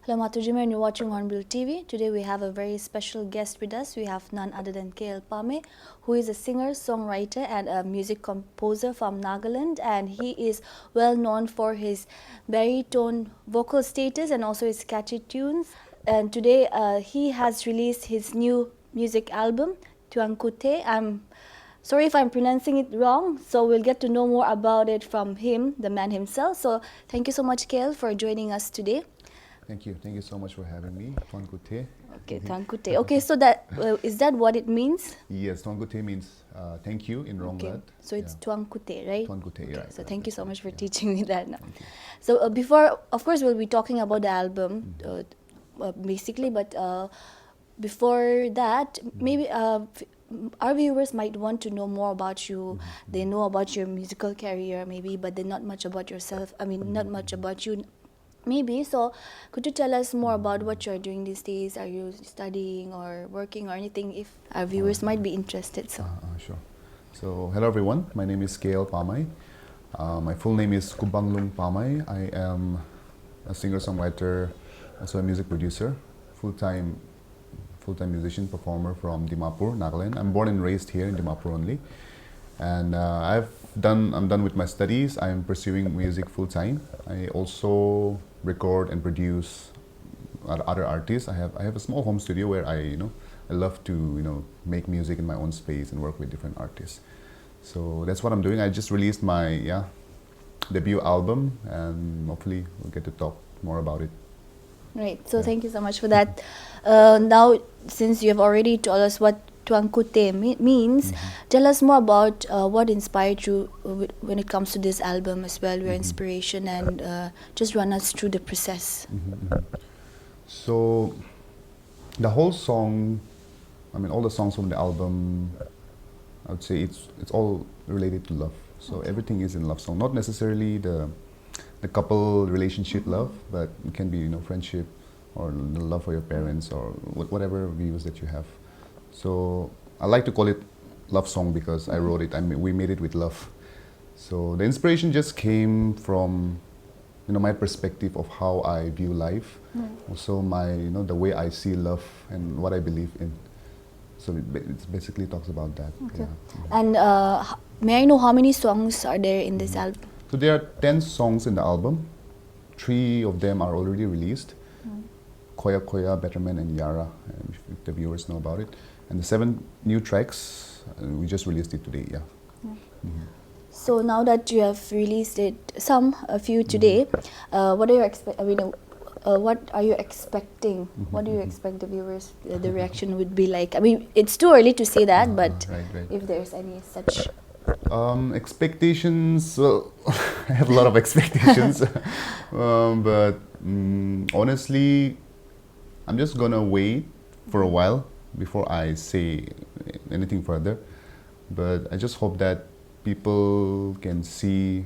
Hello Matajima, and you're watching Hornbill TV. Today we have a very special guest with us. We have none other than Pamei, who is a singer-songwriter and a music composer from Nagaland, and he is well known for his baritone vocal status and also his catchy tunes. And today he has released his new music album, Thuanku. I'm sorry if I'm pronouncing it wrong, so we'll get to know more about it from him, the man himself. So thank you so much, Kale, for joining us today. Thank you. Thank you so much for having me. Thuanku. Okay, Thuanku. Okay, so that is that what it means? Yes, Thuanku means thank you in Rongat. Okay. So it's Thuanku, right? Thuanku, okay. yeah. So thank you so much for teaching me that now. So before, of course, we'll be talking about the album, basically, but before that, maybe our viewers might want to know more about you. They know about your musical career, maybe, but they're not much about yourself. I mean, not much about you. Maybe, so could you tell us more about what you're doing these days? Are you studying or working or anything, if our viewers might be interested? So sure. So hello everyone, my name is Pamei. My full name is Kubanglung Pamei. I am a singer-songwriter, also a music producer, full-time musician, performer from Dimapur, Nagaland. I'm born and raised here in Dimapur only. And I'm done with my studies. I'm pursuing music full-time. I also record and produce other artists. I have a small home studio where I love to make music in my own space and work with different artists. So that's what I'm doing. I just released my debut album, and hopefully we'll get to talk more about it. Right. So thank you so much for that. Now, since you have already told us what Thuanku means, tell us more about what inspired you when it comes to this album as well, your inspiration, and just run us through the process. So the whole song, all the songs from the album, I would say it's all related to love. So everything is in love song, not necessarily the couple relationship love, but it can be friendship or the love for your parents or whatever views that you have. So I like to call it love song because I wrote it. We made it with love. So the inspiration just came from my perspective of how I view life. Also my the way I see love and what I believe in. So it basically talks about that. Okay. Yeah. And may I know how many songs are there in this album? So there are 10 songs in the album. 3 of them are already released. Koya Koya, Betterman, and Yara, if the viewers know about it. And the 7 new tracks, we just released it today, So now that you have released it, a few today, what are you what are you expecting? What do you expect the viewers, the reaction would be like? I mean, it's too early to say that, but right. if there's any such... expectations, well, I have a lot of expectations, but honestly, I'm just gonna wait for a while before I say anything further. But I just hope that people can see,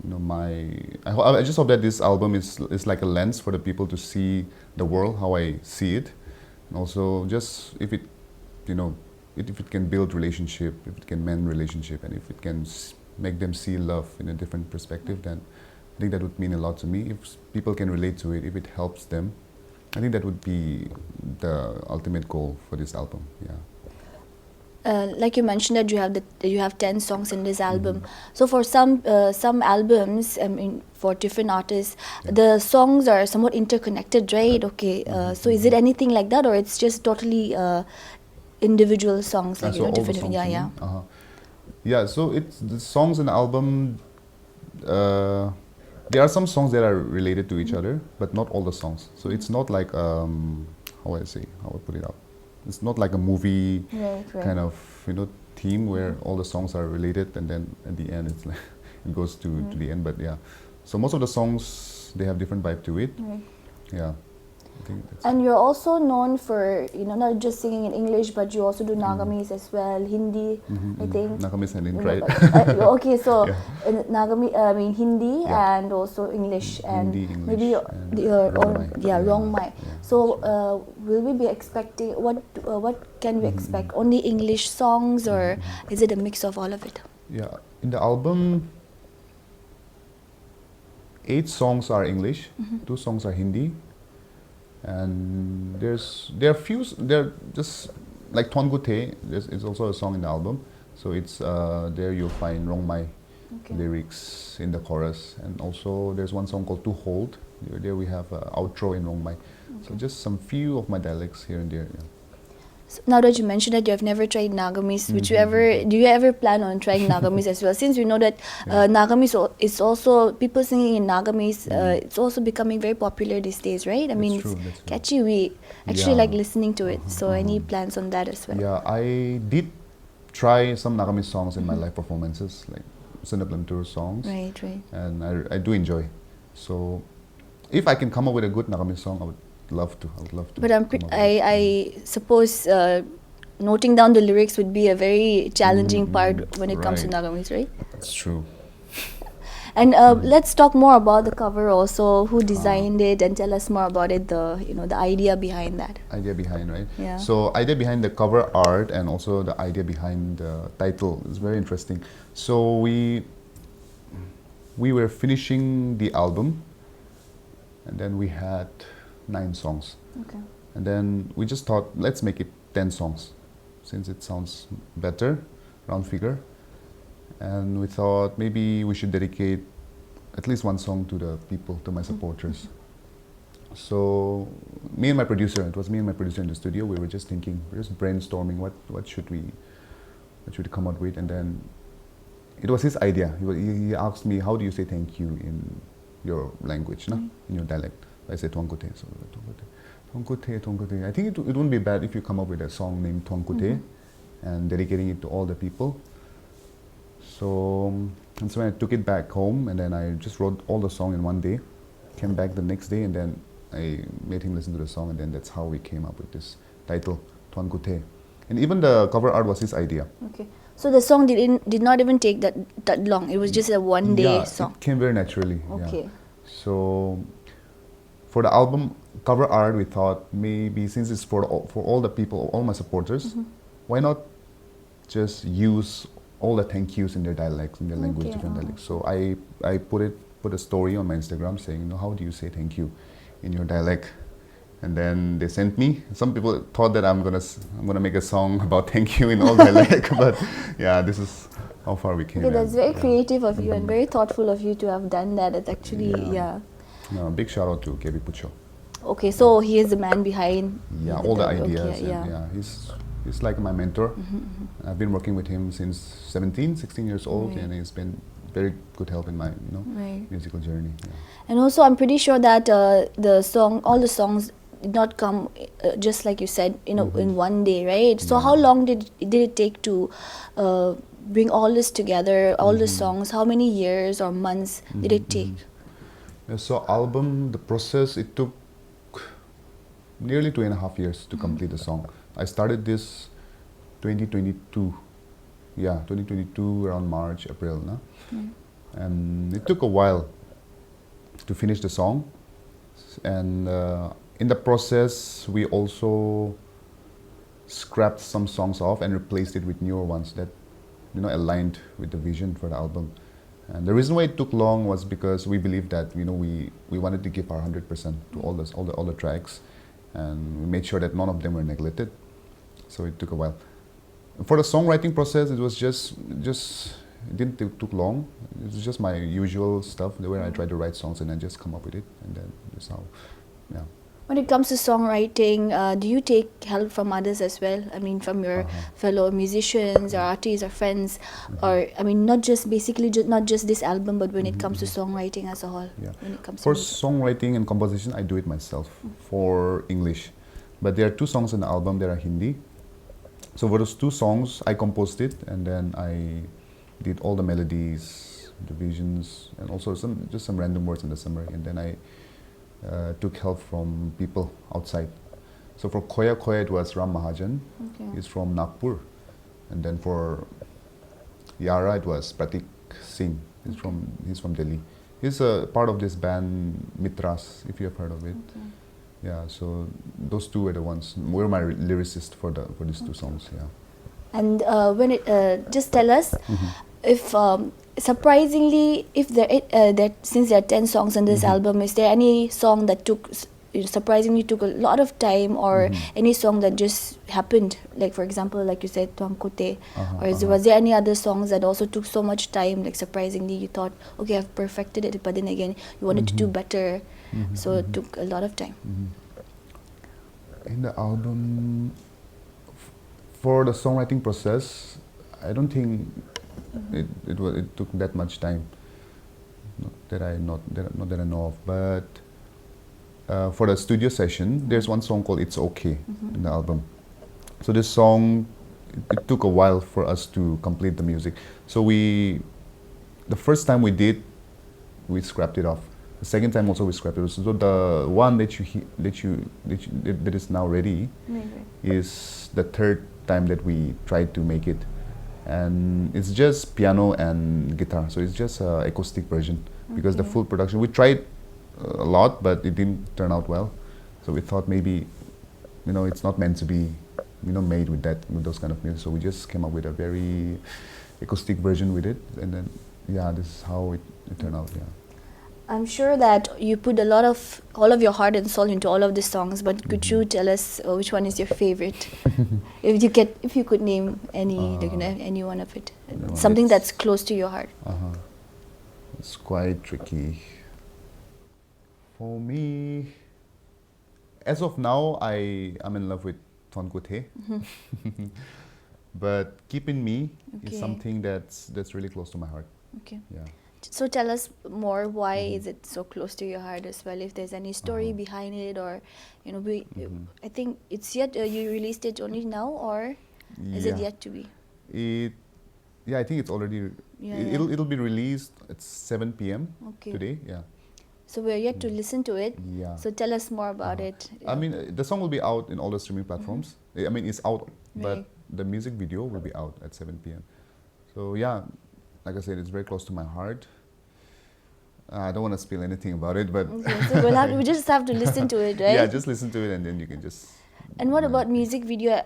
I just hope that this album is like a lens for the people to see the world how I see it, and also just if it, if it can build relationship, if it can mend relationship, and if it can make them see love in a different perspective, then I think that would mean a lot to me. If people can relate to it, if it helps them, I think that would be the ultimate goal for this album. Like you mentioned that you have 10 songs in this album. So for some albums, for different artists, the songs are somewhat interconnected, right? Okay. So is it anything like that, or it's just totally individual songs, like so different? Songs, yeah. So it's the songs in the album. There are some songs that are related to each other, but not all the songs. So it's not like how I put it out. It's not like a movie kind of theme where all the songs are related, and then at the end it's like it goes to the end. But yeah, so most of the songs, they have different vibe to it. Yeah. And you're also known for not just singing in English, but you also do Nagamis as well, Hindi, I think. Nagamis and Hindi, right? Okay, so Hindi and also English, and Hindi, English, maybe Rongmai. So will we be expecting what can we expect? Only English songs, or is it a mix of all of it? Yeah, in the album, 8 songs are English, 2 songs are Hindi. And there are few, there just like Thuanku, it's also a song in the album. So it's there you'll find Rongmai lyrics in the chorus, and also there's one song called To Hold. There we have an outro in Rongmai. So just some few of my dialects here and there. Yeah. So now that you mentioned that you have never tried Nagamis, do you ever plan on trying Nagamis as well? Since we know that Nagamis is also, people singing in Nagamis, it's also becoming very popular these days, right? I mean, That's true. it's catchy. We actually like listening to it. So any plans on that as well? Yeah, I did try some Nagamis songs in my live performances, like Sundaplam Tour songs. Right, right. And I do enjoy. So if I can come up with a good Nagamis song, I would love to. I would love to. But I suppose noting down the lyrics would be a very challenging part when it comes to Nagamis, right? That's true. And let's talk more about the cover also. Who designed it, and tell us more about it. The idea behind that. Idea behind, right? Yeah. So idea behind the cover art and also the idea behind the title is very interesting. So we were finishing the album, and then we had 9 songs. Okay. And then we just thought, let's make it 10 songs, since it sounds better, round figure. And we thought maybe we should dedicate at least one song to the people, to my supporters. So me and my producer, it was me and my producer in the studio, we were just thinking, we were just brainstorming what should we come up with. And then it was his idea. He asked me, how do you say thank you in your language, in your dialect? I said Thuanku. So Thuanku. I think it wouldn't be bad if you come up with a song named Thuanku and dedicating it to all the people. So when I took it back home, and then I just wrote all the song in one day, came back the next day, and then I made him listen to the song, and then that's how we came up with this title, Thuanku. And even the cover art was his idea. Okay. So the song did not even take that long. It was just a one-day song. It came very naturally. Okay. Yeah. So for the album cover art, we thought maybe since it's for all the people, all my supporters, why not just use all the thank yous in their dialects, in their language, different dialects. So I put a story on my Instagram saying, how do you say thank you in your dialect? And then they sent me. Some people thought that I'm gonna make a song about thank you in all dialect, but yeah, this is how far we came. Okay, that's very creative of you and very thoughtful of you to have done that. It's actually No, big shout out to KB Pucho. Okay, so he is the man behind. All the ideas. Okay, And he's like my mentor. I've been working with him since 16 years old, and he's been very good help in my musical journey. Yeah. And also, I'm pretty sure that all the songs did not come just like you said, in one day, right? So how long did it take to bring all this together, all the songs? How many years or months did it take? Yeah, so album, the process, it took nearly 2.5 years to complete the song. I started this 2022. Yeah, 2022 around March, April. No? And it took a while to finish the song. And in the process, we also scrapped some songs off and replaced it with newer ones that aligned with the vision for the album. And the reason why it took long was because we believed that we wanted to give our 100% to all the tracks, and we made sure that none of them were neglected. So it took a while. For the songwriting process, it was it didn't take long. It was just my usual stuff, where I try to write songs and then just come up with it, and then that's how, yeah. When it comes to songwriting, do you take help from others as well? I mean, from your fellow musicians or artists or friends, or I mean, not just this album, but when it comes to songwriting as a whole. Yeah. When it comes for to songwriting and composition, I do it myself for English, but there are 2 songs in the album that are Hindi. So for those 2 songs, I composed it, and then I did all the melodies, divisions, and also some random words in the summary, and then I took help from people outside. So for Khoya, it was Ram Mahajan. He's from Nagpur. And then for Yara, it was Pratik Singh. He's from Delhi. He's a part of this band Mitras, if you have heard of it. Yeah, so those 2 were the ones. Were my lyricists for these 2 songs. Yeah. And when just tell us if surprisingly, if since there are 10 songs in this album, is there any song that took surprisingly took a lot of time, or any song that just happened, like for example, like you said, Thuanku, or was there any other songs that also took so much time, like surprisingly you thought, okay, I've perfected it, but then again you wanted to do better, so it took a lot of time? In the album, for the songwriting process, I don't think it took that much time. Not that I know of, but for the studio session, there's one song called "It's Okay" in the album. So this song, it took a while for us to complete the music. So the first time we did, we scrapped it off. The second time also we scrapped it. So the one that is now ready is the third time that we tried to make it, and it's just piano and guitar. So it's just an acoustic version, because the full production we tried a lot, but it didn't turn out well. So we thought maybe, it's not meant to be, made with those kind of music. So we just came up with a very acoustic version with it, and then this is how it turned out. Yeah. I'm sure that you put all of your heart and soul into all of these songs, but could you tell us which one is your favorite? If you could name any, any one of it, something that's close to your heart. It's quite tricky. For me, as of now, I'm in love with Thuanku. But Keeping Me is something that's really close to my heart. Okay. Yeah. So tell us more, why is it so close to your heart as well? If there's any story behind it, or I think it's yet you released it only now, or is it yet to be? I think it's already. It'll be released at 7 p.m. today. Yeah. So we're yet to listen to it. Yeah. So tell us more about it. I mean, the song will be out in all the streaming platforms. I mean, it's out, but the music video will be out at 7 p.m. So yeah, like I said, it's very close to my heart. I don't want to spill anything about it, but so we just have to listen to it, right? Yeah, just listen to it, and then you can just. And what about music video?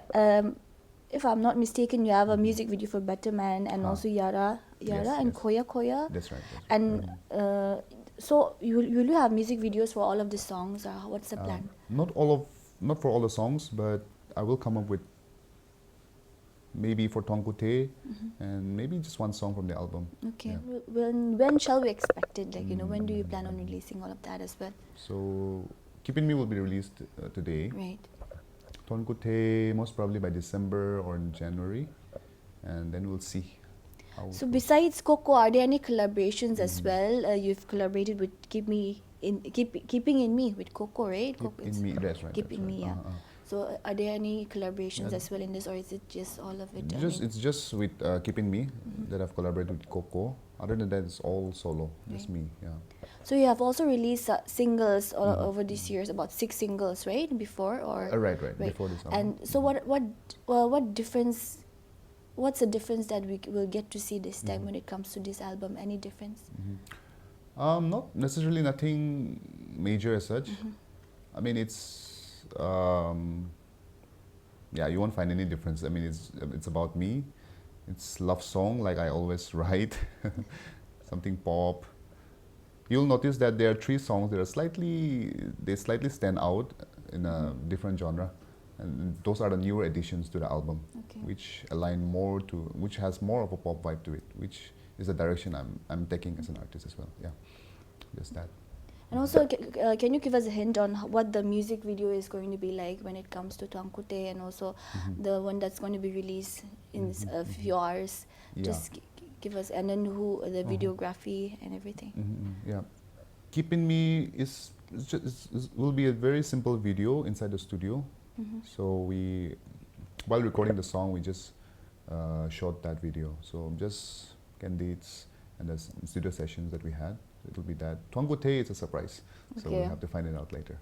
If I'm not mistaken, you have a music video for Better Man, and also Yara and Koya Koya. That's right. And so will you have music videos for all of the songs, or what's the plan? Not for all the songs, but I will come up with maybe for Thuanku, and maybe just one song from the album. Okay. Yeah. When shall we expect it? Like, when do you plan on releasing all of that as well? So Keeping Me will be released today. Right. Thuanku most probably by December or in January, and then we'll see. So besides Coco, are there any collaborations as well? You've collaborated with Keeping in Me with Coco, right? In Me, that's right. Keep in Me, yeah. So are there any collaborations as well in this, or is it just all of it? It's just with Keeping Me that I've collaborated with Coco. Other than that, it's all solo, just me. Yeah. So you have also released singles over these years, about 6 singles, right? Before or right. Before this album. And so what difference? What's the difference that we will get to see this time when it comes to this album? Any difference? Not necessarily, nothing major as such. I mean, it's you won't find any difference. I mean, it's about me. It's love song, like I always write. Something pop. You'll notice that there are 3 songs that are slightly stand out in a different genre, and those are the newer additions to the album, which align more to, which has more of a pop vibe to it, which is the direction I'm taking as an artist as well. Yeah, just that. And also, can you give us a hint on what the music video is going to be like when it comes to Thuanku, and also the one that's going to be released in a few hours? Just give us, and then the videography and everything. Yeah, Keeping Me will be a very simple video inside the studio. So while recording the song, we just shot that video. So just candidates and the studio sessions that we had. It will be that. Thuanku is a surprise, so we'll have to find it out later.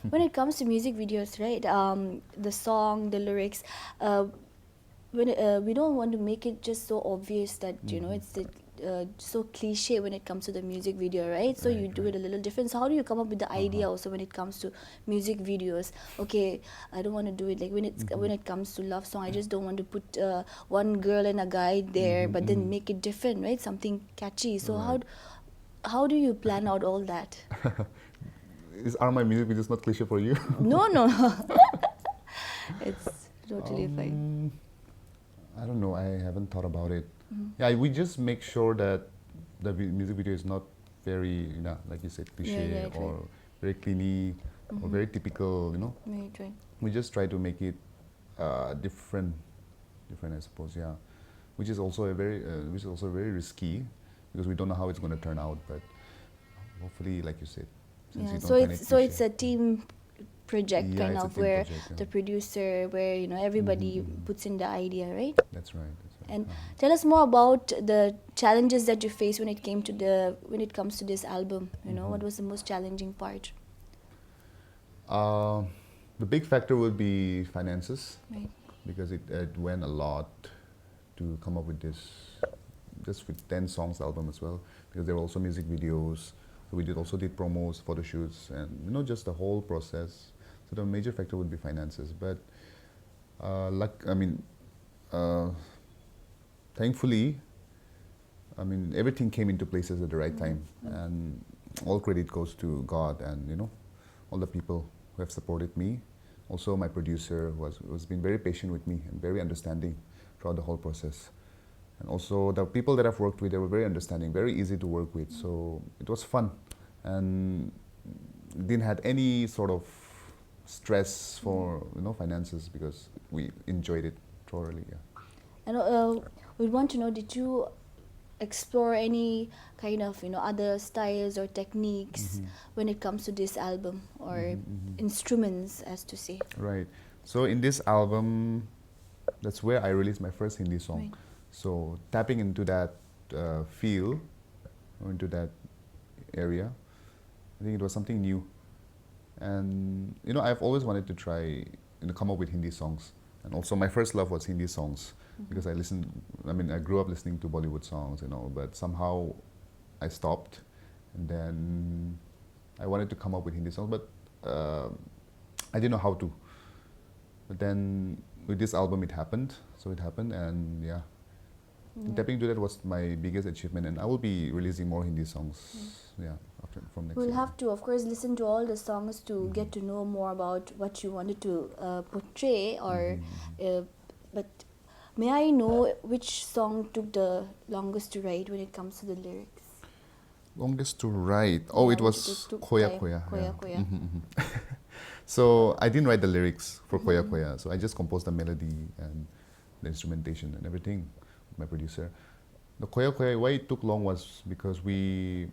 When it comes to music videos, right? The song, the lyrics. When we don't want to make it just so obvious that it's so cliche when it comes to the music video, right? So you do it a little different. So how do you come up with the idea also when it comes to music videos? Okay, I don't want to do it like when it comes to love song. I just don't want to put one girl and a guy there, but then make it different, right? Something catchy. So how do you plan out all that? Are my music videos not cliche for you? No, no. It's totally fine. I don't know. I haven't thought about it. Yeah, we just make sure that the music video is not very, like you said, cliche right, or very cleany or very typical. Right, right. We just try to make it different, I suppose. Yeah, which is also very risky because we don't know how it's going to turn out. But hopefully, like you said, since Yeah, you so don't find it it's so it's cliche. a team project Yeah, kind it's a of team where project, yeah. the producer, where everybody puts in the idea, right? That's right. And tell us more about the challenges that you faced when it comes to this album. What was the most challenging part? The big factor would be finances, Right. because it went a lot to come up with this, just with 10 songs album as well, because there were also music videos. So we also did promos, photo shoots, and just the whole process. So the major factor would be finances. But thankfully, everything came into places at the right time, and all credit goes to God and all the people who have supported me. Also, my producer was been very patient with me and very understanding throughout the whole process. And also the people that I've worked with, they were very understanding, very easy to work with. So it was fun, and didn't had any sort of stress for finances, because we enjoyed it thoroughly. Yeah. And we want to know, did you explore any kind of other styles or techniques when it comes to this album, or instruments, as to say? Right. So in this album, that's where I released my first Hindi song. Right. So tapping into that feel, or into that area, I think it was something new. And I've always wanted to try come up with Hindi songs. And also my first love was Hindi songs, because I grew up listening to Bollywood songs, but somehow I stopped, and then I wanted to come up with Hindi songs, but I didn't know how to. But then with this album it happened, and yeah. Tapping into that was my biggest achievement, and I will be releasing more Hindi songs, from next We'll year. have to, of course, listen to all the songs to get to know more about what you wanted to portray, or but may I know which song took the longest to write when it comes to the lyrics? Longest to write? Oh, Yeah, it was took Koya time. Koya. Koya Yeah. Koya. So I didn't write the lyrics for Koya Koya, so I just composed the melody and the instrumentation and everything with my producer. The Koya Koya, why it took long was because we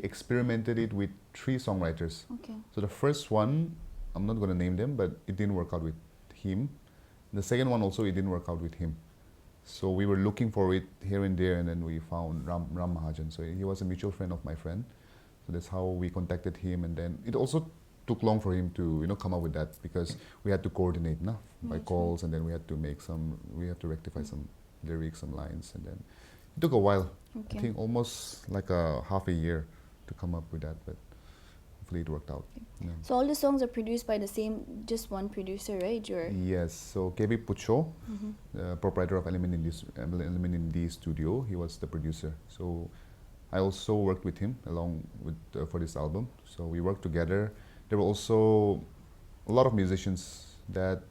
experimented it with 3 songwriters. Okay. So the first one, I'm not going to name them, but it didn't work out with him. The second one also, it didn't work out with him. So we were looking for it here and there, and then we found Ram Mahajan. So he was a mutual friend of my friend. So that's how we contacted him, and then it also took long for him to come up with that, because we had to coordinate by calls, and then we had to rectify some lyrics, some lines, and then it took a while. Okay. I think almost like a half a year to come up with that, but hopefully it worked out. Yeah. So all the songs are produced by just one producer, right? Yes. So KB Pucho, proprietor of Element Indie Studio, he was the producer. So I also worked with him along with for this album. So we worked together. There were also a lot of musicians that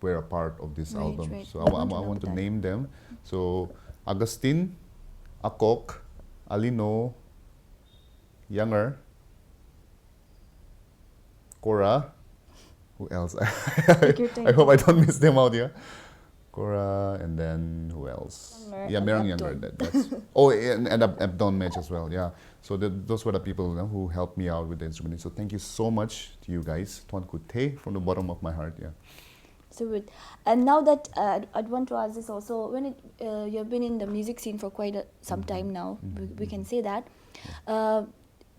were a part of this Right, album. right. So I I want to know want to that. name them. So Agustin, Akok, Alino, Younger, Cora, who else? Take your time. I hope I don't miss them out, yeah. Cora, and then who else? Younger, Yeah, and Merang Abdon. Younger. That's oh, and Abdon Match as well. Yeah. So those were the people who helped me out with the instrument. So thank you so much to you guys. Thuanku Te, from the bottom of my heart. Yeah. So good. And now that I'd want to ask this also, when you've been in the music scene for quite some time now, we can say that.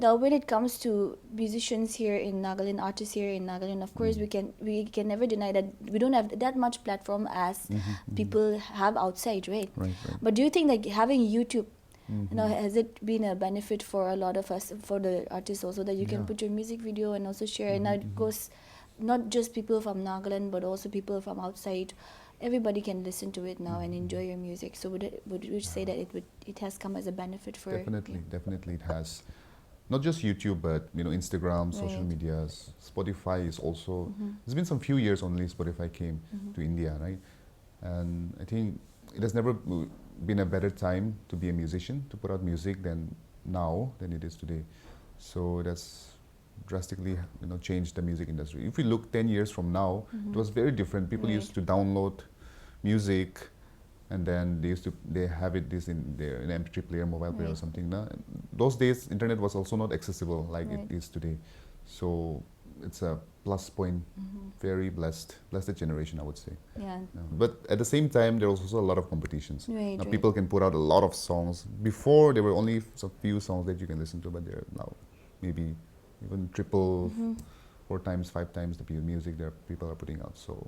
Now, when it comes to musicians here in Nagaland, artists here in Nagaland, of course, we can never deny that we don't have that much platform as people have outside, right? Right. But do you think that having YouTube, has it been a benefit for a lot of us, for the artists also, that you can Yeah. put your music video and also share? And now it goes not just people from Nagaland, but also people from outside. Everybody can listen to it now and enjoy your music. So would you say that it has come as a benefit for? Definitely it has. not just YouTube, but Instagram, social Right. medias. Spotify is also. It's been some few years only Spotify came to India, right? And I think it has never been a better time to be a musician, to put out music than it is today. So that's drastically changed the music industry. If we look 10 years from now, it was very different. People Right. used to download music, and then they have this in their MP3 player, mobile player or Right. something. Na? Those days, internet was also not accessible like Right. it is today. So it's a plus point. Very blessed generation, I would say. Yeah. Yeah. But at the same time, there was also a lot of competitions. Right, Now right. people can put out a lot of songs. Before there were only a few songs that you can listen to, but there are now maybe even triple, 4 times, 5 times the music that people are putting out. So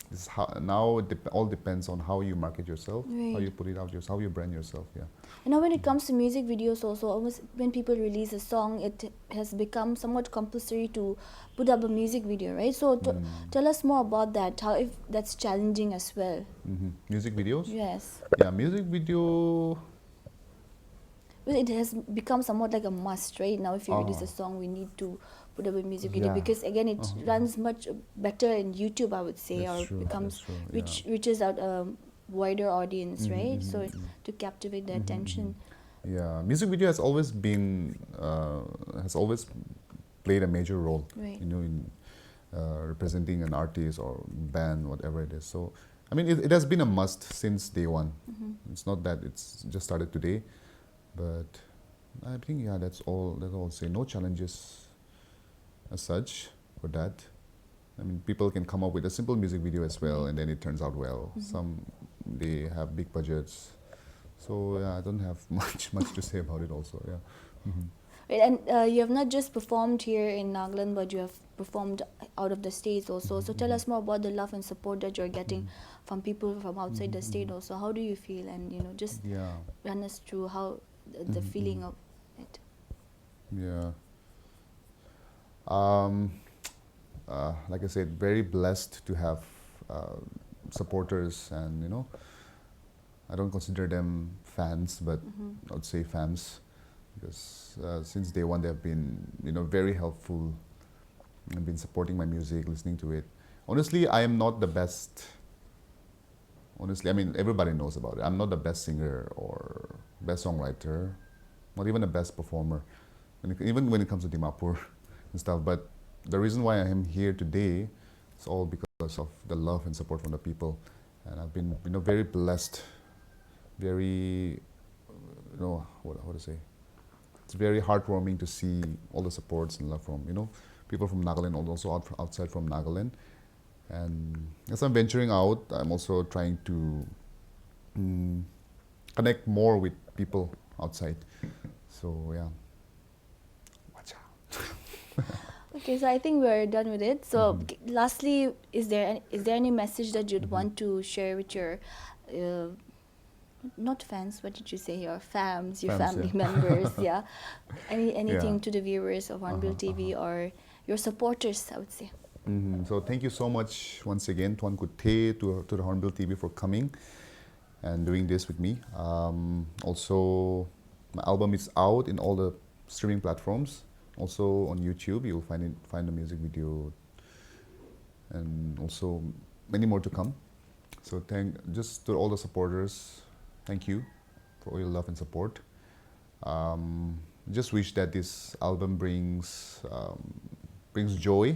this is how, now it all depends on how you market yourself, how Right. you put it out, how you brand yourself. Yeah. And now when it comes to music videos also, almost when people release a song, it has become somewhat compulsory to put up a music video, right? So tell us more about that, how if that's challenging as well. Music videos. Yes. Yeah, music video. Well, it has become somewhat like a must, right? Now if you release a Ah. song, we need to put up a music video Yeah. because again it runs much better in YouTube, I would say, That's or true, becomes that's true, yeah. reaches out a wider audience, right? So to captivate the attention. Yeah, music video has always played a major role, Right. in representing an artist or band, whatever it is. So, I mean, it has been a must since day one. It's not that it's just started today, but I think that's all. That's all I'll say. No challenges as such for that. I mean, people can come up with a simple music video as well, and then it turns out well. Some they have big budgets, so yeah, I don't have much to say about it. Also, yeah. Right, and you have not just performed here in Nagaland, but you have performed out of the states also. So tell us more about the love and support that you're getting from people from outside the state also. How do you feel? And just Yeah, run us through how the feeling of it. yeah. Like I said, very blessed to have supporters, and I don't consider them fans, but I would say fans, because since day one they have been very helpful and been supporting my music, listening to it. Honestly, I am not the best. Honestly, I mean, everybody knows about it. I'm not the best singer or best songwriter, not even the best performer, even when it comes to Dimapur and stuff. But the reason why I am here today is all because of the love and support from the people, and I've been very blessed, very what to say. It's very heartwarming to see all the supports and love from people from Nagaland, also outside from Nagaland. And as I'm venturing out, I'm also trying to connect more with people outside. So yeah, watch out. Okay, so I think we're done with it. So lastly, is there any message that you'd want to share with your not fans, what did you say? Your fams, your Fams, family yeah. members, yeah. Anything Yeah. to the viewers of Hornbill TV or your supporters, I would say. So thank you so much once again, Thuanku to the Hornbill TV for coming and doing this with me. Also, my album is out in all the streaming platforms. Also on YouTube, you'll find the music video, and also many more to come. So just to all the supporters, thank you for all your love and support. Just wish that this album brings joy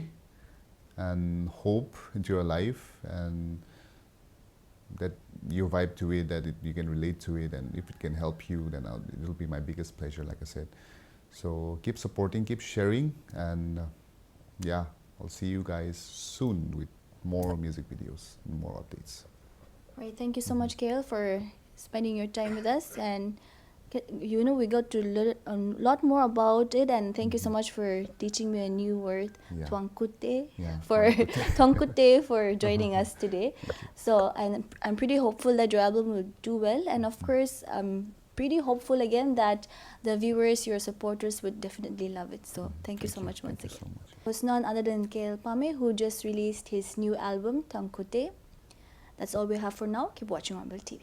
and hope into your life, and that you vibe to it, that you can relate to it, and if it can help you, then it'll be my biggest pleasure, like I said. So keep supporting, keep sharing, and yeah, I'll see you guys soon with more music videos and more updates. Right, thank you so much, Kale, for spending your time with us, and we got to learn a lot more about it, and thank you so much for teaching me a new word, Yeah. Thuankute, Yeah, for Thuankute. Thuankute for joining us today. So I'm pretty hopeful that your album will do well, and of course I'm pretty hopeful again that the viewers, your supporters, would definitely love it. So thank you so much once again. Thank you so much. It was none other than Kale Pamei, who just released his new album, Thuankute. That's all we have for now. Keep watching Hornbill TV.